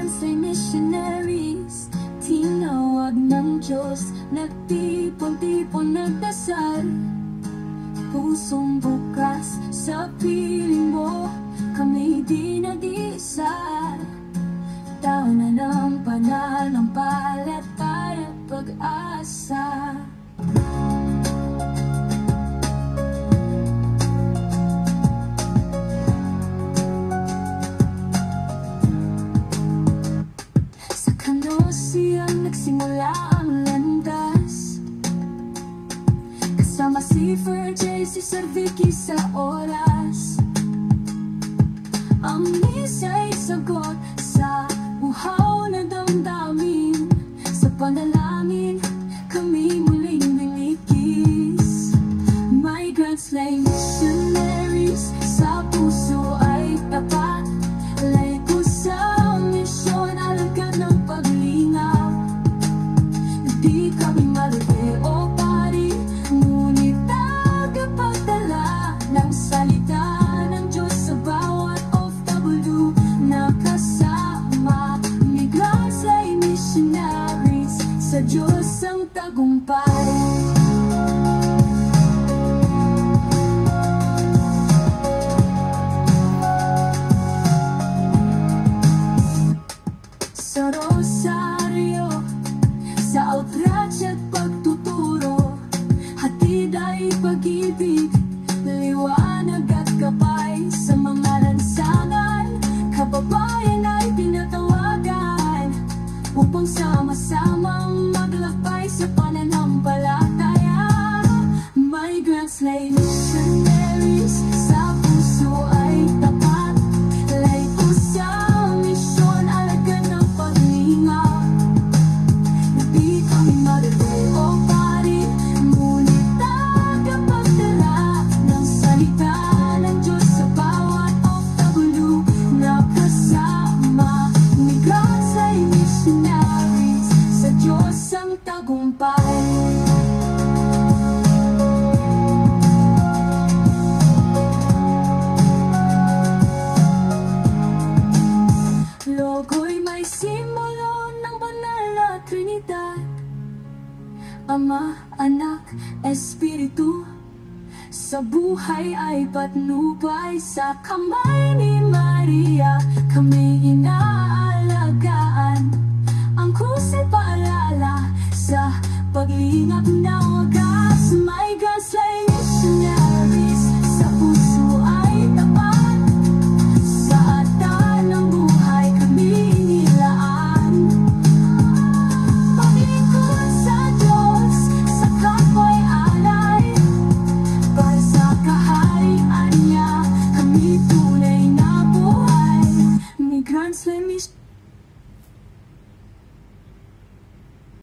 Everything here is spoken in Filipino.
Say missionaries, tinawag ng Diyos, nagtipon-tipon nagdasal, pusong bukas sa piling mo, kami di nag-iisa. Tahanan ng pananampalataya, pag-asa. Siyang nagsimula ang landas, kasama si Ferjay, si Sir Vicky sa oras. Ang misa'y sagot sa uhaw na damdamin, sa panalangin kami muling lilikis. Migrants lay missionaries, sa puso ay tapat, lay ko sa misyon, alagad ng paglingap. Di kami malaki o pari, ngunit tagapagdala ng salita ng Diyos sa bawat OFW na kasama. Migrants ay missionaries, sa Diyos ang tagumpay. Sa Rosario, sa outrage at pagtuturo, hatid ay pag-ibig, liwanag at kapay. Sa mga lansangan, kababayan ay pinatawagan, upang sama-samang maglakbay sa pananampalataya. Migrants lay missionaries, sa puso ay tapat, lay ko sa misyon, alagad ng paglingap. Di kami malaki o pari, ngunit tagapagdala ng salita ng Diyos sa bawat OFW na kasama. Migrants ay missionaries, sa Diyos ang tagumpay. Logo'y may simbolo ng banal na Trinidad, Ama, Anak, Espiritu. Sa buhay ay patnubay, sa kamay ni Maria kami inaalagaan. Ang krus ay paalala sa paglingap